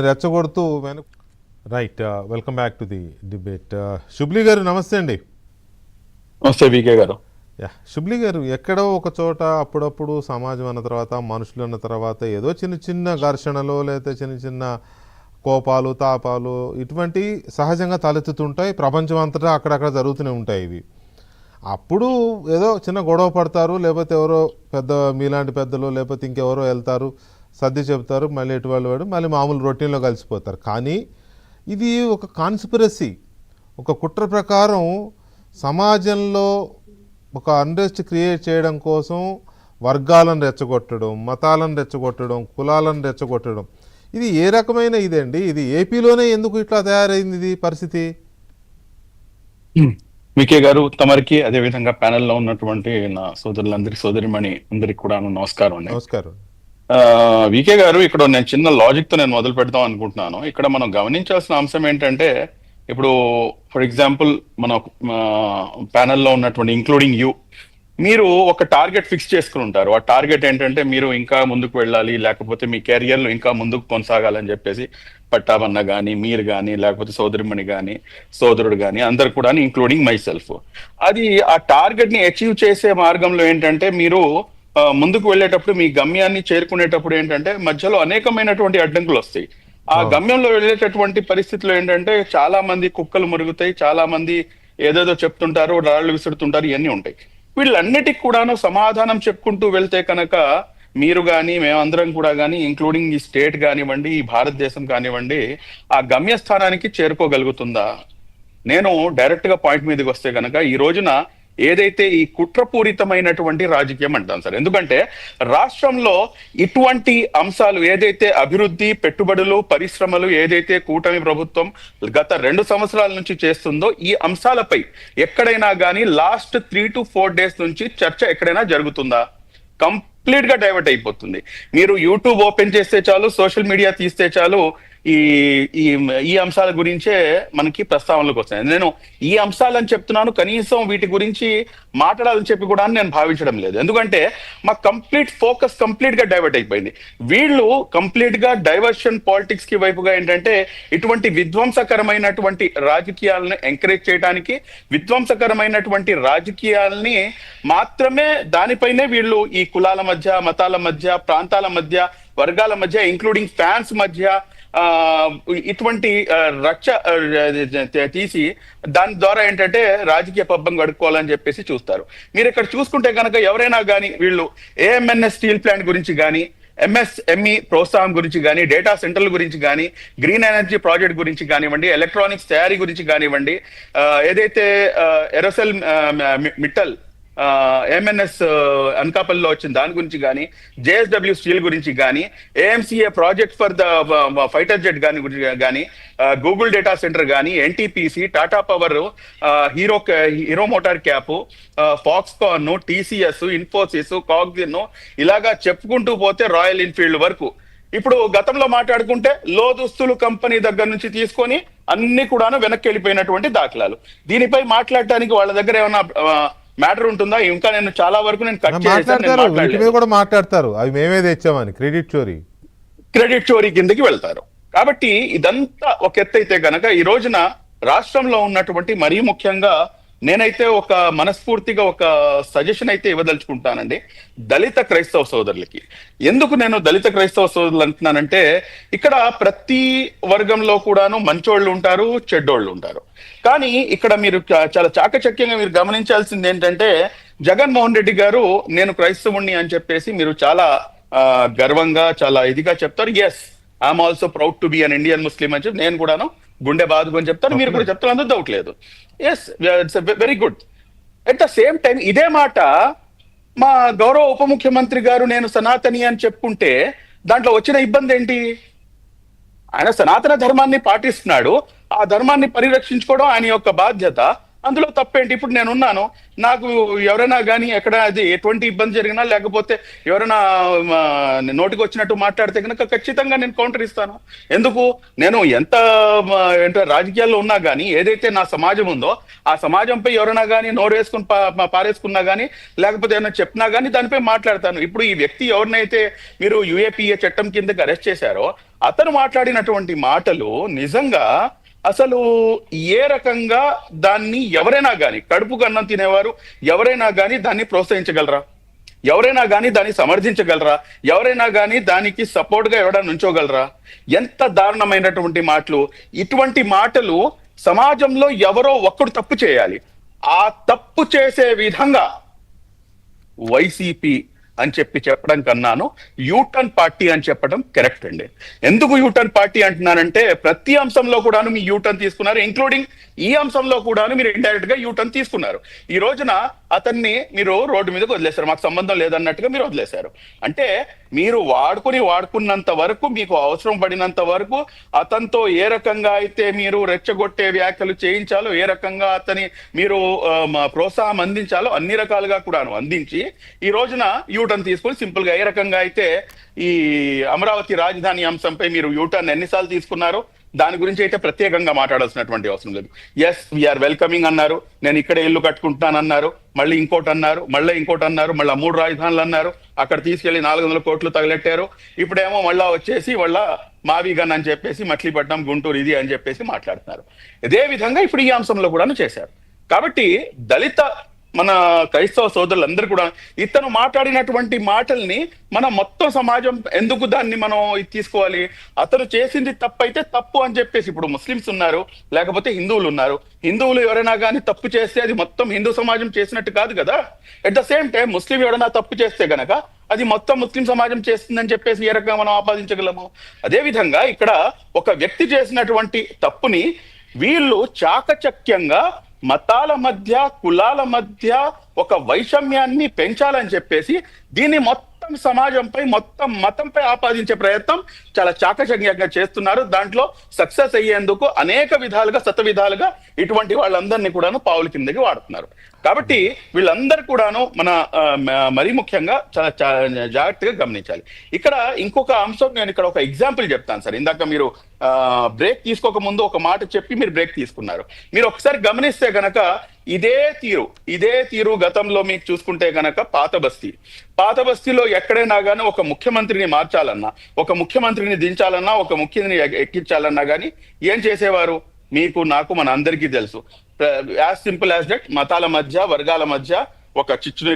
రెచ్చగొడుతూ right. Welcome back to the debate. శుబ్లి గారు నమస్తే అండి. నమస్తే వికే గారు. శుబ్లి గారు, ఎక్కడో ఒక చోట అప్పుడప్పుడు సమాజం అన్న తర్వాత, మనుషులు అన్న తర్వాత ఏదో చిన్న చిన్న ఘర్షణలు లేకపోతే చిన్న చిన్న కోపాలు తాపాలు ఇటువంటి సహజంగా తలెత్తుతుంటాయి. ప్రపంచం అంతటా అక్కడక్కడ జరుగుతూనే ఉంటాయి ఇవి. అప్పుడు ఏదో చిన్న గొడవ పడతారు, లేకపోతే ఎవరో పెద్ద మీలాంటి పెద్దలు లేకపోతే ఇంకెవరో వెళ్తారు, సర్ది చెప్తారు, మళ్ళీ ఎటు వాళ్ళు వాడు మళ్ళీ మామూలు రొటీన్లో కలిసిపోతారు. కానీ ఇది ఒక కాన్స్పిరసీ, ఒక కుట్ర ప్రకారం సమాజంలో ఒక అన్రెస్ట్ క్రియేట్ చేయడం కోసం వర్గాలను రెచ్చగొట్టడం, మతాలను రెచ్చగొట్టడం, కులాలను రెచ్చగొట్టడం, ఇది ఏ రకమైన ఇదండి? ఇది ఏపీలోనే ఎందుకు ఇట్లా తయారైంది ఇది పరిస్థితి? వికే గారు, తమరికి అదే విధంగా ప్యానెల్ లో ఉన్నటువంటి నా సోదరులందరికీ, సోదరిమణి అందరికి కూడా నమస్కారం అండి. నమస్కారం. వికే గారు, ఇక్కడ నేను చిన్న లాజిక్ తో నేను మొదలు పెడదాం అనుకుంటున్నాను. ఇక్కడ మనం గమనించాల్సిన అంశం ఏంటంటే, ఇప్పుడు ఫర్ ఎగ్జాంపుల్ మన ప్యానెల్లో ఉన్నటువంటి ఇంక్లూడింగ్ యూ, మీరు ఒక టార్గెట్ ఫిక్స్ చేసుకుని ఉంటారు. ఆ టార్గెట్ ఏంటంటే మీరు ఇంకా ముందుకు వెళ్ళాలి, లేకపోతే మీ కెరియర్ లో ఇంకా ముందుకు కొనసాగాలని చెప్పేసి పట్టాభన్న కానీ, మీరు కానీ, లేకపోతే సోదరిమణి కానీ, సోదరుడు కానీ, అందరు కూడా ఇంక్లూడింగ్ మై సెల్ఫ్, అది ఆ టార్గెట్ ని అచీవ్ చేసే మార్గంలో ఏంటంటే మీరు ముందుకు వెళ్ళేటప్పుడు, మీ గమ్యాన్ని చేరుకునేటప్పుడు ఏంటంటే మధ్యలో అనేకమైనటువంటి అడ్డంకులు వస్తాయి. ఆ గమ్యంలో వెళ్ళేటటువంటి పరిస్థితుల్లో ఏంటంటే చాలా మంది కుక్కలు మురుగుతాయి, చాలా మంది ఏదేదో చెప్తుంటారు, రాళ్ళు విసురుతుంటారు, ఇవన్నీ ఉంటాయి. వీళ్ళన్నిటికి కూడాను సమాధానం చెప్పుకుంటూ వెళ్తే కనుక మీరు కానీ, మేమందరం కూడా కానీ, ఇంక్లూడింగ్ ఈ స్టేట్ కానివ్వండి, ఈ భారతదేశం కానివ్వండి, ఆ గమ్యస్థానానికి చేరుకోగలుగుతుందా? నేను డైరెక్ట్ గా పాయింట్ మీదకి వస్తే కనుక, ఈ రోజున ఏదైతే ఈ కుట్రపూరితమైనటువంటి రాజకీయం అంటాం సార్, ఎందుకంటే రాష్ట్రంలో ఇటువంటి అంశాలు ఏదైతే అభివృద్ధి, పెట్టుబడులు, పరిశ్రమలు ఏదైతే కూటమి ప్రభుత్వం గత 2 సంవత్సరాల నుంచి చేస్తుందో, ఈ అంశాలపై ఎక్కడైనా కానీ లాస్ట్ 3 to 4 days నుంచి చర్చ ఎక్కడైనా జరుగుతుందా? కంప్లీట్ గా డైవర్ట్ అయిపోతుంది. మీరు యూట్యూబ్ ఓపెన్ చేస్తే చాలు, సోషల్ మీడియా తీస్తే చాలు, ఈ ఈ ఈ అంశాల గురించే మనకి ప్రస్తావనలకు వస్తాయి. నేను ఈ అంశాలని చెప్తున్నాను, కనీసం వీటి గురించి మాట్లాడాలని చెప్పి కూడా నేను భావించడం లేదు. ఎందుకంటే మా ఫోకస్ కంప్లీట్ గా డైవర్ట్ అయిపోయింది. వీళ్ళు కంప్లీట్ గా డైవర్షన్ పాలిటిక్స్ కి వైపుగా ఏంటంటే ఇటువంటి విధ్వంసకరమైనటువంటి రాజకీయాలను ఎంకరేజ్ చేయడానికి, విధ్వంసకరమైనటువంటి రాజకీయాలని మాత్రమే దానిపైనే వీళ్ళు ఈ కులాల మధ్య, మతాల మధ్య, ప్రాంతాల మధ్య, వర్గాల మధ్య, ఇంక్లూడింగ్ ఫ్యాన్స్ మధ్య ఇటువంటి రచ్చ తీసి దాని ద్వారా ఏంటంటే రాజకీయ పబ్బం గడుక్కోవాలని చెప్పేసి చూస్తారు. మీరు ఇక్కడ చూసుకుంటే కనుక ఎవరైనా కానీ వీళ్ళు ఏఎంఎన్ఎస్ స్టీల్ ప్లాంట్ గురించి కానీ, ఎంఎస్ఎంఈ ప్రోత్సాహం గురించి కానీ, డేటా సెంటర్ల గురించి కానీ, గ్రీన్ ఎనర్జీ ప్రాజెక్ట్ గురించి కానివ్వండి, ఎలక్ట్రానిక్స్ తయారీ గురించి కానివ్వండి, ఏదైతే ఎరోసెల్ మిట్టల్ ఎంఎన్ఎస్ అనకాపల్లిలో వచ్చిన దాని గురించి కానీ, జేఎస్డబ్ల్యూ స్టీల్ గురించి కానీ, AMCA project for the fighter jet కానీ, గూగుల్ డేటా సెంటర్ కానీ, NTPC, Tata power, Hero MotoCorp, Foxconn, TCS, Infosys, Cognizant, ఇలాగా చెప్పుకుంటూ పోతే రాయల్ ఎన్ఫీల్డ్ వరకు. ఇప్పుడు గతంలో మాట్లాడుకుంటే లోదుస్తులు కంపెనీ దగ్గర నుంచి తీసుకొని అన్ని కూడాను వెనక్కి వెళ్ళిపోయినటువంటి దాఖలాలు. దీనిపై మాట్లాడటానికి వాళ్ళ దగ్గర ఏమైనా మ్యాటర్ ఉంటుందా? ఇంకా నేను చాలా వరకు నేను కట్ మాట్లాడతారు, అవి మేమే తెచ్చామని క్రెడిట్ చోరీ కిందకి వెళ్తారు. కాబట్టి ఇదంతా ఒక ఎత్తు అయితే గనక, ఈ రోజున రాష్ట్రంలో ఉన్నటువంటి మరీ ముఖ్యంగా నేనైతే ఒక మనస్ఫూర్తిగా ఒక సజెషన్ అయితే ఇవ్వదలుచుకుంటానండి దళిత క్రైస్తవ సోదరులకి. ఎందుకు నేను దళిత క్రైస్తవ సోదరులు అంటున్నానంటే, ఇక్కడ ప్రతి వర్గంలో కూడాను మంచోళ్ళు ఉంటారు, చెడ్డోళ్ళు ఉంటారు. కానీ ఇక్కడ మీరు చాలా చాకచక్యంగా మీరు గమనించాల్సింది ఏంటంటే, జగన్మోహన్ రెడ్డి గారు నేను క్రైస్తవుణ్ణి అని చెప్పేసి మీరు చాలా గర్వంగా, చాలా ఇదిగా చెప్తారు. Yes, I'm also proud to be an Indian Muslim అని చెప్పి నేను కూడాను గుండె బాదుకొని చెప్తాను, మీరు కూడా చెప్తారు, అందుకు డౌట్ లేదు. Yes, it's very good. At the same time ఇదే మాట మా గౌరవ ఉప ముఖ్యమంత్రి గారు నేను సనాతని అని చెప్పుకుంటే దాంట్లో వచ్చిన ఇబ్బంది ఏంటి? ఆయన సనాతన ధర్మాన్ని పాటిస్తున్నాడు, ఆ ధర్మాన్ని పరిరక్షించుకోవడం ఆయన యొక్క బాధ్యత. అందులో తప్పేంటి? ఇప్పుడు నేనున్నాను, నాకు ఎవరైనా కానీ ఎక్కడ అది ఎటువంటి ఇబ్బంది జరిగినా లేకపోతే ఎవరైనా ఆ, నోటికి వచ్చినట్టు మాట్లాడితే కనుక ఖచ్చితంగా నేను కౌంటర్ ఇస్తాను. ఎందుకు? నేను ఎంత ఏంటో రాజకీయాల్లో ఉన్నా కానీ ఏదైతే నా సమాజం ఉందో ఆ సమాజంపై ఎవరైనా కానీ నోరు వేసుకుని పారేసుకున్నా కానీ లేకపోతే ఏమైనా చెప్పినా కానీ దానిపై మాట్లాడతాను. ఇప్పుడు ఈ వ్యక్తి ఎవరినైతే మీరు యుఏపిఏ చట్టం కిందకి అరెస్ట్ చేశారో అతను మాట్లాడినటువంటి మాటలు నిజంగా అసలు ఏ రకంగా దాన్ని ఎవరైనా కానీ కడుపుకు అన్నం తినేవారు ఎవరైనా కానీ దాన్ని ప్రోత్సహించగలరా? ఎవరైనా కానీ దాన్ని సమర్థించగలరా? ఎవరైనా కానీ దానికి సపోర్ట్ గా ఎవరైనా నుంచోగలరా? ఎంత దారుణమైనటువంటి మాటలు! ఇటువంటి మాటలు సమాజంలో ఎవరో ఒక్కడు తప్పు చేయాలి, ఆ తప్పు చేసే విధంగా వైసీపీ అని చెప్పడం కన్నాను యూటర్న్ పార్టీ అని చెప్పడం కరెక్ట్ అండి. ఎందుకు యూటర్న్ పార్టీ అంటున్నానంటే ప్రతి అంశంలో కూడాను మీ యూటర్న్ తీసుకున్నారు, ఇంక్లూడింగ్ ఈ అంశంలో కూడాను మీరు ఇండైరెక్ట్ గా యూటర్న్ తీసుకున్నారు. ఈ రోజున అతన్ని మీరు రోడ్డు మీదకి వదిలేశారు, మాకు సంబంధం లేదన్నట్టుగా మీరు వదిలేశారు. అంటే మీరు వాడుకున్నంత వరకు, మీకు అవసరం పడినంత వరకు అతనితో ఏ రకంగా అయితే మీరు రెచ్చగొట్టే వ్యాఖ్యలు చేయించాలో, ఏ రకంగా అతని మీరు ప్రోత్సాహం అందించాలో అన్ని రకాలుగా కూడాను అందించి ఈ రోజున యూటర్న్ తీసుకొని సింపుల్ గా ఏ రకంగా అయితే ఈ అమరావతి రాజధాని అంశంపై మీరు యూటర్న్ ఎన్నిసార్లు తీసుకున్నారు దాని గురించి అయితే ప్రత్యేకంగా మాట్లాడాల్సినటువంటి అవసరం లేదు. ఎస్ వీఆర్ వెల్కమింగ్ అన్నారు, నేను ఇక్కడే ఇల్లు కట్టుకుంటానన్నారు, మళ్ళీ ఇంకోటి అన్నారు, మళ్ళీ ఇంకోటి అన్నారు, మళ్ళీ 3 రాజధానులు అన్నారు, అక్కడ తీసుకెళ్లి 400 కోట్లు తగలెట్టారు. ఇప్పుడేమో మళ్ళా వచ్చేసి మళ్ళా మావిగన్ అని చెప్పేసి మచిలీపట్నం గుంటూరు ఇది అని చెప్పేసి మాట్లాడుతున్నారు. ఇదే విధంగా ఇప్పుడు ఈ అంశంలో కూడా చేశారు. కాబట్టి దళిత మన క్రైస్తవ సోదరులందరూ కూడా ఇతను మాట్లాడినటువంటి మాటల్ని మన మొత్తం సమాజం ఎందుకు దాన్ని మనం తీసుకోవాలి? అతను చేసింది తప్పు అయితే తప్పు అని చెప్పేసి, ఇప్పుడు ముస్లిమ్స్ ఉన్నారు, లేకపోతే హిందువులు ఉన్నారు, హిందువులు ఎవరైనా కానీ తప్పు చేస్తే అది మొత్తం హిందూ సమాజం చేసినట్టు కాదు కదా. ఎట్ ద సేమ్ టైం ముస్లిం ఎవరైనా తప్పు చేస్తే గనక అది మొత్తం ముస్లిం సమాజం చేస్తుందని చెప్పేసి ఏ రకంగా మనం ఆపాదించగలము? అదే విధంగా ఇక్కడ ఒక వ్యక్తి చేసినటువంటి తప్పుని వీళ్ళు చాకచక్యంగా మతాల మధ్య, కులాల మధ్య ఒక వైషమ్యాన్ని పెంచాలని చెప్పేసి దీన్ని మొత్తం సమాజంపై, మొత్తం మతంపై ఆపాదించే ప్రయత్నం చాలా చాకచక్యంగా చేస్తున్నారు. దాంట్లో సక్సెస్ అయ్యేందుకు అనేక విధాలుగా, విధాలుగా ఇటువంటి వాళ్ళందరినీ కూడాను పావుల కిందకి వాడుతున్నారు. కాబట్టి వీళ్ళందరూ కూడాను మన మరీ ముఖ్యంగా చాలా జాగ్రత్తగా గమనించాలి. ఇక్కడ ఇంకొక అంశం, నేను ఇక్కడ ఒక ఎగ్జాంపుల్ చెప్తాను సార్. ఇందాక మీరు బ్రేక్ తీసుకోక ముందు ఒక మాట చెప్పి మీరు బ్రేక్ తీసుకున్నారు. మీరు ఒకసారి గమనిస్తే గనక ఇదే తీరు గతంలో మీకు చూసుకుంటే గనక పాత బస్తీలో ఎక్కడైనా కానీ ఒక ముఖ్యమంత్రిని మార్చాలన్నా, ఒక ముఖ్యమంత్రిని దించాలన్నా, ఒక ముఖ్యమంత్రిని ఎక్కించాలన్నా కానీ ఏం చేసేవారు? మీకు, నాకు, మన అందరికీ తెలుసు. యాజ్ సింపుల్ యాజ్ దట్, మతాల మధ్య, వర్గాల మధ్య ఒక చిచ్చుని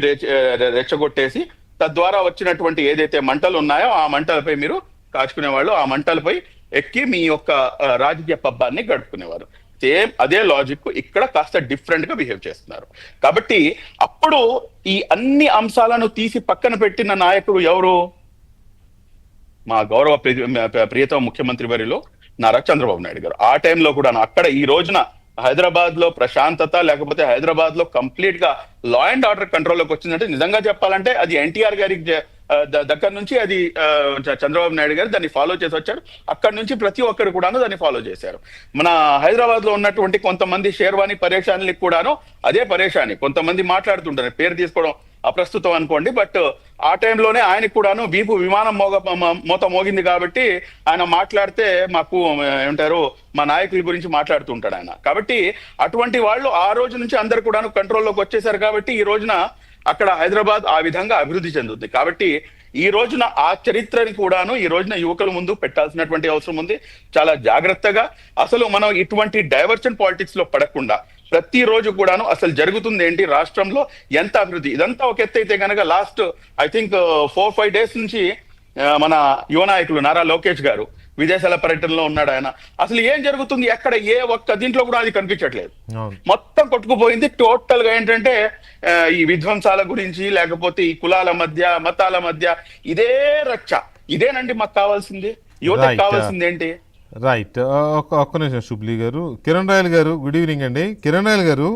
రెచ్చగొట్టేసి తద్వారా వచ్చినటువంటి ఏదైతే మంటలు ఉన్నాయో ఆ మంటలపై మీరు కాచుకునేవాళ్ళు, ఆ మంటలపై ఎక్కి మీ యొక్క రాజకీయ పబ్బాన్ని గడుపుకునేవారు. సేమ్ అదే లాజిక్ ఇక్కడ కాస్త డిఫరెంట్ గా బిహేవ్ చేస్తున్నారు. కాబట్టి అప్పుడు ఈ అన్ని అంశాలను తీసి పక్కన పెట్టిన నాయకుడు ఎవరు? మా గౌరవ ప్రియతమ ముఖ్యమంత్రి వారిలో నారా చంద్రబాబు నాయుడు గారు. ఆ టైంలో కూడా అక్కడ ఈ రోజున హైదరాబాద్ లో ప్రశాంతత, లేకపోతే హైదరాబాద్ లో కంప్లీట్ గా లా అండ్ ఆర్డర్ కంట్రోల్లోకి వచ్చిందంటే నిజంగా చెప్పాలంటే అది ఎన్టీఆర్ గారికి దగ్గర నుంచి అది చంద్రబాబు నాయుడు గారు దాన్ని ఫాలో చేసి వచ్చారు. అక్కడి నుంచి ప్రతి ఒక్కరు కూడాను దాన్ని ఫాలో చేశారు. మన హైదరాబాద్ లో ఉన్నటువంటి కొంతమంది షేర్వాణి పరేషాన్లకు కూడాను అదే పరేషాని. కొంతమంది మాట్లాడుతుంటారు, పేరు తీసుకోవడం అప్రస్తుతం అనుకోండి, బట్ ఆ టైంలోనే ఆయనకు కూడాను వీపు విమానం మోత మోగింది కాబట్టి ఆయన మాట్లాడితే మాకు ఏమంటారు మా నాయకుల గురించి మాట్లాడుతుంటాడు ఆయన. కాబట్టి అటువంటి వాళ్ళు ఆ రోజు నుంచి అందరు కూడాను కంట్రోల్లోకి వచ్చేసారు. కాబట్టి ఈ రోజున అక్కడ హైదరాబాద్ ఆ విధంగా అభివృద్ధి చెందుతుంది. కాబట్టి ఈ రోజున ఆ చరిత్రని కూడాను ఈ రోజున యువకుల ముందు పెట్టాల్సినటువంటి అవసరం ఉంది. చాలా జాగ్రత్తగా అసలు మనం ఇటువంటి డైవర్షన్ పాలిటిక్స్ లో పడకుండా ప్రతిరోజు కూడాను అసలు జరుగుతుంది ఏంటి, రాష్ట్రంలో ఎంత అభివృద్ధి, ఇదంతా ఒక ఎత్తు అయితే కనుక లాస్ట్ ఐ థింక్ 4-5 డేస్ నుంచి మన యువ నాయకులు నారా లోకేష్ గారు విదేశాల పర్యటనలో ఉన్నాడు. ఆయన అసలు ఏం జరుగుతుంది, ఎక్కడ ఏ ఒక్క దీంట్లో కూడా అది కనిపించట్లేదు. మొత్తం కొట్టుకుపోయింది. టోటల్ గా ఏంటంటే ఈ విధ్వంసాల గురించి, లేకపోతే ఈ కులాల మధ్య, మతాల మధ్య ఇదే రచ్చ. ఇదేనండి మాకు కావాల్సింది, యువతకు కావాల్సింది ఏంటి? రైట్. ఒక్క నిమిషం శుభ్లీ గారు. కిరణ్ రాయల్ గారు, గుడ్ ఈవినింగ్ అండి. కిరణ్ రాయల్ గారు,